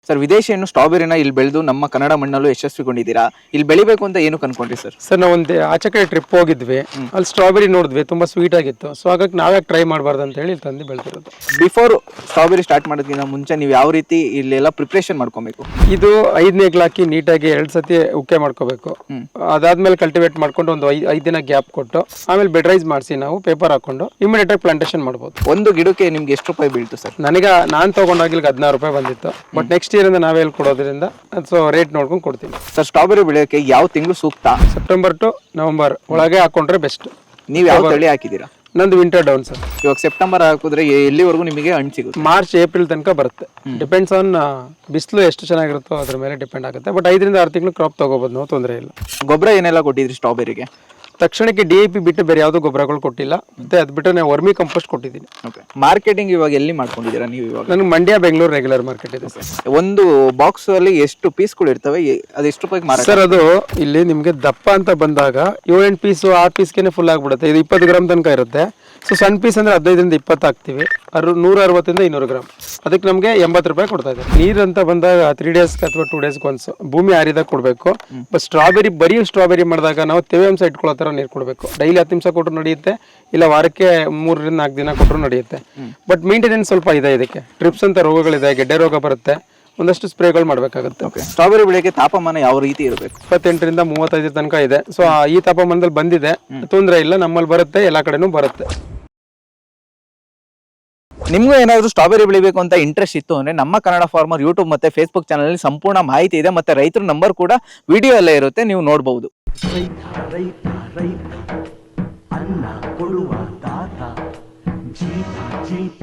Sir, ವಿದೇಶಿಯನ್ನು ಸ್ಟ್ರಾಬೆರಿನ ಇಲ್ಲಿ ಬೆಳೆದು ನಮ್ಮ ಕನ್ನಡ ಮಣ್ಣಲ್ಲೂ ಯಶಸ್ವಿಗೊಂಡಿದ್ದೀರಾ. ಇಲ್ಲಿ ಬೆಳಿಬೇಕು ಅಂತ ಏನು ಅನ್ಕೊಂಡ್ರಿ ಸರ್? ಸರ್, ನಾವು ಒಂದು ಆಚೆ ಕಡೆ ಟ್ರಿಪ್ ಹೋಗಿದ್ವಿ. ಅಲ್ಲಿ ಸ್ಟ್ರಾಬೆರಿ ನೋಡಿದ್ವಿ, ತುಂಬಾ ಸ್ವೀಟ್ ಆಗಿತ್ತು. ಸೊ ಹಾಗಾಗಿ ನಾವೇ ಟ್ರೈ ಮಾಡಬಾರ್ದು ಅಂತ ಹೇಳಿ ಇಲ್ಲಿ ತಂದು ಬೆಳೆದಿರೋದು. ಬಿಫೋರ್ ಸ್ಟ್ರಾಬೆರಿ ಸ್ಟಾರ್ಟ್ ಮಾಡೋದಕ್ಕಿಂತ ಮುಂಚೆ ನೀವು ಯಾವ ರೀತಿ ಇಲ್ಲೆಲ್ಲ ಪ್ರಿಪ್ರೇಷನ್ ಮಾಡ್ಕೊಬೇಕು? ಇದು 5 ನೇಗ್ಲು ಹಾಕಿ ನೀಟಾಗಿ 2 ಸತಿ ಉಕ್ಕೆ ಮಾಡ್ಕೋಬೇಕು. ಅದಾದ್ಮೇಲೆ ಕಲ್ಟಿವೇಟ್ ಮಾಡ್ಕೊಂಡು ಒಂದು 5 ದಿನ ಗ್ಯಾಪ್ ಕೊಟ್ಟು ಆಮೇಲೆ ಬೆಡ್ ರೈಸ್ ಮಾಡಿಸಿ ನಾವು ಪೇಪರ್ ಹಾಕೊಂಡು ಇಮಿಡಿಯೇಟ್ ಆಗಿ ಪ್ಲಾಂಟೇಶನ್ ಮಾಡ್ಬೋದು. ಒಂದು ಗಿಡಕ್ಕೆ ನಿಮ್ಗೆ ಎಷ್ಟು ರೂಪಾಯಿ ಬೀಳ್ತು ಸರ್? ನನಗೆ ನಾನು ತಗೊಂಡಾಗಿಲ್ಗೆ 16 ರೂಪಾಯಿ ಬಂದಿತ್ತು. ಬಟ್ ನೆಕ್ಸ್ಟ್ ಇಯರ್ ಇಂದ ನಾವೇ ಇಲ್ಲಿ ಕೊಡೋದ್ರಿಂದ ಸೊ ರೇಟ್ ನೋಡ್ಕೊಂಡು ಕೊಡ್ತೀವಿ. ಸರ್, ಸ್ಟ್ರಾಬೆರಿ ಬೆಳೆಯೋಕೆ ಯಾವ ತಿಂಗಳು ಸೂಕ್ತ? ಸೆಪ್ಟೆಂಬರ್ ಟು ನವೆಂಬರ್ ಒಳಗೆ ಹಾಕೊಂಡ್ರೆ ಬೆಸ್ಟ್. ನೀವು ಯಾವ ತಳಿ ಹಾಕಿದ್ದೀರಾ? ನಂದು ವಿಂಟರ್ ಡೌನ್ ಸರ್. ಇವಾಗ ಸೆಪ್ಟೆಂಬರ್ ಹಾಕಿದ್ರೆ ಎಲ್ಲಿವರೆಗೂ ನಿಮಗೆ ಹಣ್ಣು ಸಿಗುತ್ತೆ? ಮಾರ್ಚ್ ಏಪ್ರಿಲ್ ತನಕ ಬರುತ್ತೆ. ಡಿಪೆಂಡ್ಸ್ ಆನ್ ಬಿಸಿಲು ಎಷ್ಟು ಚೆನ್ನಾಗಿರುತ್ತೋ ಅದ್ರ ಮೇಲೆ ಡಿಪೆಂಡ್ ಆಗುತ್ತೆ. ಬಟ್ 5 ರಿಂದ 6 ತಿಂಗಳು ಕ್ರಾಪ್ ತಗೋಬಹುದು, ನಾವು ತೊಂದರೆ ಇಲ್ಲ. ಗೊಬ್ಬರ ಏನೆಲ್ಲ ಕೊಟ್ಟಿದ್ರಿ ಸ್ಟ್ರಾಬೆರಿಗೆ? ತಕ್ಷಣಕ್ಕೆ DAP ಬಿಟ್ಟು ಬೇರೆ ಯಾವುದೋ ಗೊಬ್ಬರಗಳು ಕೊಟ್ಟಿಲ್ಲ. ಮತ್ತೆ ಅದು ಬಿಟ್ಟು ನಾನು ವರ್ಮಿ ಕಂಪೋಸ್ಟ್ ಕೊಟ್ಟಿದ್ದೀನಿ. ಮಾರ್ಕೆಟಿಂಗ್ ಇವಾಗ ಎಲ್ಲಿ ಮಾಡ್ಕೊಂಡಿದ್ದೀರಾ ನೀವು? ಇವಾಗ ನನಗೆ ಮಂಡ್ಯ, ಬೆಂಗಳೂರು ರೆಗ್ಯುಲರ್ ಮಾರ್ಕೆಟ್ ಇದೆ ಸರ್. ಒಂದು ಬಾಕ್ಸ್ ಅಲ್ಲಿ ಎಷ್ಟು ಪೀಸ್ಗಳು ಇರ್ತವೆ? ಅದು ಎಷ್ಟು ರೂಪಾಯಿಗೆ ಮಾರಾಟ? ಸರ್, ಅದು ಇಲ್ಲಿ ನಿಮಗೆ ದಪ್ಪ ಅಂತ ಬಂದಾಗ 7-8 ಪೀಸು 6 ಪೀಸ್ಗೆ ಫುಲ್ ಆಗ್ಬಿಡುತ್ತೆ. ಇದು 20 ಗ್ರಾಮ್ ತನಕ ಇರುತ್ತೆ. ಸೊ ಸಣ್ಣ ಪೀಸ್ ಅಂದ್ರೆ 15 ರಿಂದ 20 ಹಾಕ್ತಿವಿ. 160 ರಿಂದ 200 ಗ್ರಾಮ್. ಅದಕ್ಕೆ ನಮಗೆ 80 ರೂಪಾಯಿ ಕೊಡ್ತಾ ಇದೆ. ನೀರು ಅಂತ ಬಂದಾಗ 3 ಡೇಸ್ ಅಥವಾ 2 ಡೇಸ್ ಒನ್ಸ್ ಭೂಮಿ ಆರಿದಾಗ ಕೊಡಬೇಕು. ಬಟ್ ಬರೀ ಸ್ಟ್ರಾಬೆರಿ ಮಾಡಿದಾಗ ನಾವು ತೇವಾಂಶ ಇಟ್ಕೊಳ್ಳೋ ಥರ ನೀರು ಕೊಡಬೇಕು. ಡೈಲಿ 10 ನಿಮಿಷ ಕೊಟ್ಟರು ನಡೆಯುತ್ತೆ, ಇಲ್ಲ ವಾರಕ್ಕೆ 3 ರಿಂದ 4 ದಿನ ಕೊಟ್ಟರು ನಡೆಯುತ್ತೆ. ಬಟ್ ಮೇಂಟೆನೆನ್ಸ್ ಸ್ವಲ್ಪ ಇದೆ. ಇದಕ್ಕೆ ಟ್ರಿಪ್ಸ್ ಅಂತ ರೋಗಗಳಿದೆ, ಗೆಡ್ಡೆ ರೋಗ ಬರುತ್ತೆ, ಒಂದಷ್ಟು ಸ್ಪ್ರೇಗಳು ಮಾಡಬೇಕಾಗುತ್ತೆ. ಸ್ಟ್ರಾಬೆರಿ ಬೆಳೆಗೆ ತಾಪಮಾನ ಯಾವ ರೀತಿ ಇರಬೇಕು? 28 ರಿಂದ 35 ತನಕ ಇದೆ. ಸೊ ಈ ತಾಪಮಾನದಲ್ಲಿ ಬಂದಿದೆ, ತೊಂದರೆ ಇಲ್ಲ. ನಮ್ಮಲ್ಲಿ ಬರುತ್ತೆ, ಎಲ್ಲ ಕಡೆನೂ ಬರುತ್ತೆ. ನಿಮ್ಗೂ ಏನಾದರೂ ಸ್ಟ್ರಾಬೆರಿ ಬೆಳಿಬೇಕು ಅಂತ ಇಂಟ್ರೆಸ್ಟ್ ಇತ್ತು ಅಂದ್ರೆ ನಮ್ಮ ಕನ್ನಡ ಫಾರ್ಮರ್ ಯೂಟ್ಯೂಬ್ ಮತ್ತೆ ಫೇಸ್ಬುಕ್ ಚಾನಲ್ ಸಂಪೂರ್ಣ ಮಾಹಿತಿ ಇದೆ. ಮತ್ತೆ ರೈತರ ನಂಬರ್ ಕೂಡ ವಿಡಿಯೋ ಅಲ್ಲೇ ಇರುತ್ತೆ, ನೀವು ನೋಡಬಹುದು. ಅನ್ನ ಕೊಡುವ ದಾತ ಜೀತ